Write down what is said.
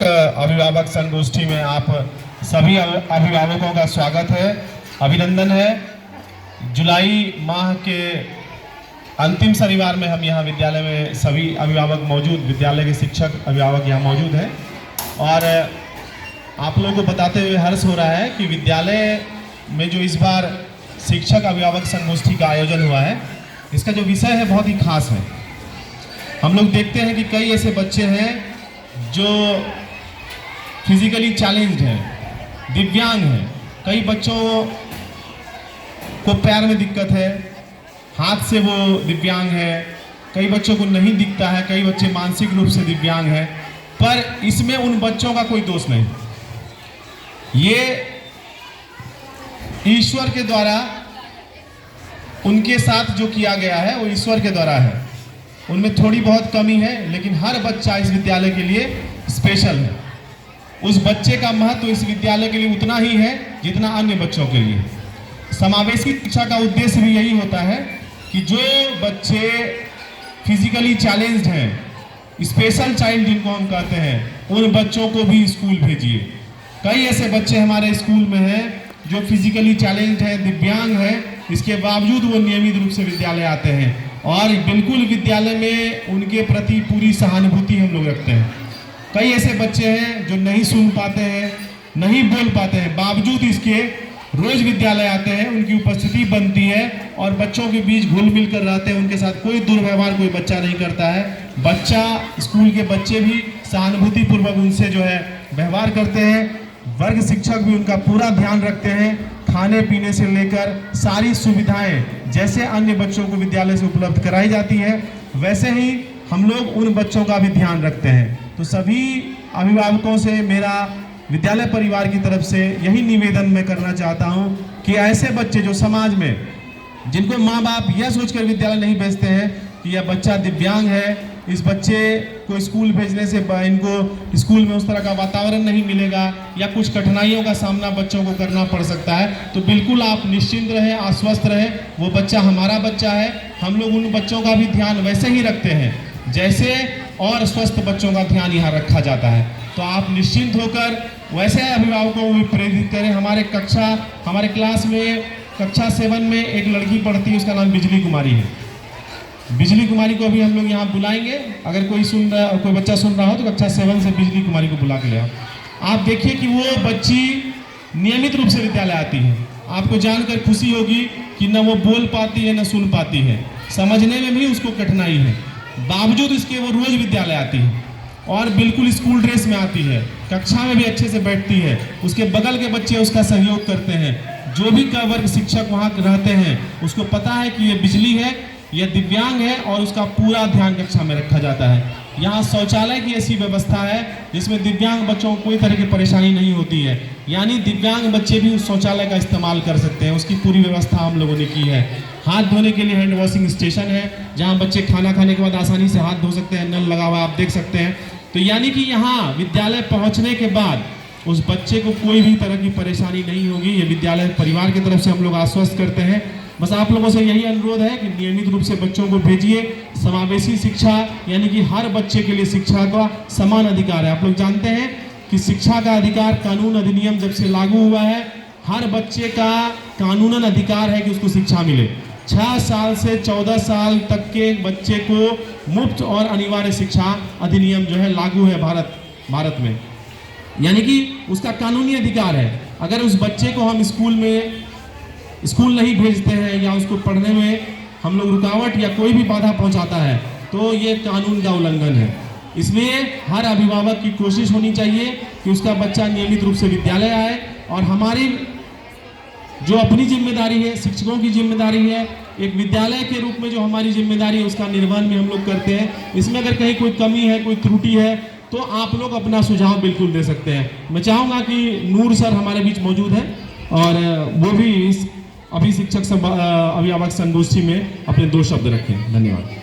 अभिभावक संगोष्ठी में आप सभी अभिभावकों का स्वागत है, अभिनंदन है। जुलाई माह के अंतिम शनिवार में हम यहाँ विद्यालय में सभी अभिभावक मौजूद, विद्यालय के शिक्षक अभिभावक यहाँ मौजूद हैं और आप लोगों को बताते हुए हर्ष हो रहा है कि विद्यालय में जो इस बार शिक्षक अभिभावक संगोष्ठी का आयोजन हुआ है, इसका जो विषय है बहुत ही खास है। हम लोग देखते हैं कि कई ऐसे बच्चे हैं जो फिजिकली चैलेंज्ड हैं, दिव्यांग हैं। कई बच्चों को पैर में दिक्कत है, हाथ से वो दिव्यांग है, कई बच्चों को नहीं दिखता है, कई बच्चे मानसिक रूप से दिव्यांग हैं। पर इसमें उन बच्चों का कोई दोष नहीं, ये ईश्वर के द्वारा उनके साथ जो किया गया है वो ईश्वर के द्वारा है। उनमें थोड़ी बहुत कमी है, लेकिन हर बच्चा इस विद्यालय के लिए स्पेशल है। उस बच्चे का महत्व इस विद्यालय के लिए उतना ही है जितना अन्य बच्चों के लिए। समावेशी शिक्षा का उद्देश्य भी यही होता है कि जो बच्चे फिजिकली चैलेंज्ड हैं, स्पेशल चाइल्ड जिनको हम कहते हैं, उन बच्चों को भी स्कूल भेजिए। कई ऐसे बच्चे हमारे स्कूल में हैं जो फिजिकली चैलेंज्ड हैं, दिव्यांग हैं, इसके बावजूद वो नियमित रूप से विद्यालय आते हैं और बिल्कुल विद्यालय में उनके प्रति पूरी सहानुभूति हम लोग रखते हैं। कई ऐसे बच्चे हैं जो नहीं सुन पाते हैं, नहीं बोल पाते हैं, बावजूद इसके रोज विद्यालय आते हैं, उनकी उपस्थिति बनती है और बच्चों के बीच घुल मिल कर रहते हैं। उनके साथ कोई दुर्व्यवहार कोई बच्चा नहीं करता है। बच्चा, स्कूल के बच्चे भी सहानुभूति पूर्वक उनसे जो है व्यवहार करते हैं। वर्ग शिक्षक भी उनका पूरा ध्यान रखते हैं। खाने पीने से लेकर सारी सुविधाएं जैसे अन्य बच्चों को विद्यालय से उपलब्ध कराई जाती है, वैसे ही हम लोग उन बच्चों का भी ध्यान रखते हैं। तो सभी अभिभावकों से मेरा विद्यालय परिवार की तरफ से यही निवेदन मैं करना चाहता हूं कि ऐसे बच्चे जो समाज में, जिनको माँ बाप यह सोचकर विद्यालय नहीं भेजते हैं कि यह बच्चा दिव्यांग है, इस बच्चे को स्कूल भेजने से इनको स्कूल में उस तरह का वातावरण नहीं मिलेगा या कुछ कठिनाइयों का सामना बच्चों को करना पड़ सकता है, तो बिल्कुल आप निश्चिंत रहें, आश्वस्त रहें। वो बच्चा हमारा बच्चा है। हम लोग उन बच्चों का भी ध्यान वैसे ही रखते हैं जैसे और स्वस्थ बच्चों का ध्यान यहाँ रखा जाता है। तो आप निश्चिंत होकर वैसे अभिभावकों को भी प्रेरित करें। हमारे क्लास में कक्षा 7 में एक लड़की पढ़ती है, उसका नाम बिजली कुमारी है। बिजली कुमारी को अभी हम लोग यहाँ बुलाएंगे। अगर कोई बच्चा सुन रहा हो तो कक्षा 7 से बिजली कुमारी को बुला के ले आओ। आप देखिए कि वो बच्ची नियमित रूप से विद्यालय आती है। आपको जानकर खुशी होगी कि न वो बोल पाती है न सुन पाती है, समझने में भी उसको कठिनाई है, बावजूद इसके वो रोज विद्यालय आती है और बिल्कुल स्कूल ड्रेस में आती है, कक्षा में भी अच्छे से बैठती है। उसके बगल के बच्चे उसका सहयोग करते हैं। जो भी वर्ग शिक्षक वहाँ रहते हैं उसको पता है कि ये बिजली है, यह दिव्यांग है और उसका पूरा ध्यान कक्षा में रखा जाता है। यहाँ शौचालय की ऐसी व्यवस्था है जिसमें दिव्यांग बच्चों को कोई तरह की परेशानी नहीं होती है, यानी दिव्यांग बच्चे भी उस शौचालय का इस्तेमाल कर सकते हैं। उसकी पूरी व्यवस्था हम लोगों ने की है। हाथ धोने के लिए हैंड वॉशिंग स्टेशन है जहाँ बच्चे खाना खाने के बाद आसानी से हाथ धो सकते हैं, नल लगा हुआ आप देख सकते हैं। तो यानी कि यहाँ विद्यालय पहुँचने के बाद उस बच्चे को कोई भी तरह की परेशानी नहीं होगी। ये विद्यालय परिवार की तरफ से हम लोग आश्वस्त करते हैं। बस आप लोगों से यही अनुरोध है कि नियमित रूप से बच्चों को भेजिए। समावेशी शिक्षा यानी कि हर बच्चे के लिए शिक्षा का समान अधिकार है। आप लोग जानते हैं कि शिक्षा का अधिकार कानून अधिनियम जब से लागू हुआ है, हर बच्चे का कानूनन अधिकार है कि उसको शिक्षा मिले। 6 साल से 14 साल तक के बच्चे को मुफ्त और अनिवार्य शिक्षा अधिनियम जो है लागू है भारत में, यानी कि उसका कानूनी अधिकार है। अगर उस बच्चे को हम स्कूल नहीं भेजते हैं या उसको पढ़ने में हम लोग रुकावट या कोई भी बाधा पहुंचाता है तो ये कानून का उल्लंघन है। इसलिए हर अभिभावक की कोशिश होनी चाहिए कि उसका बच्चा नियमित रूप से विद्यालय आए और हमारी जो अपनी जिम्मेदारी है, शिक्षकों की जिम्मेदारी है, एक विद्यालय के रूप में जो हमारी जिम्मेदारी है उसका निर्वहन भी हम लोग करते हैं। इसमें अगर कहीं कोई कमी है, कोई त्रुटि है तो आप लोग अपना सुझाव बिल्कुल दे सकते हैं। मैं चाहूँगा कि नूर सर हमारे बीच मौजूद है और वो भी इस अभिभावक संगोष्ठी में अपने 2 शब्द रखें। धन्यवाद।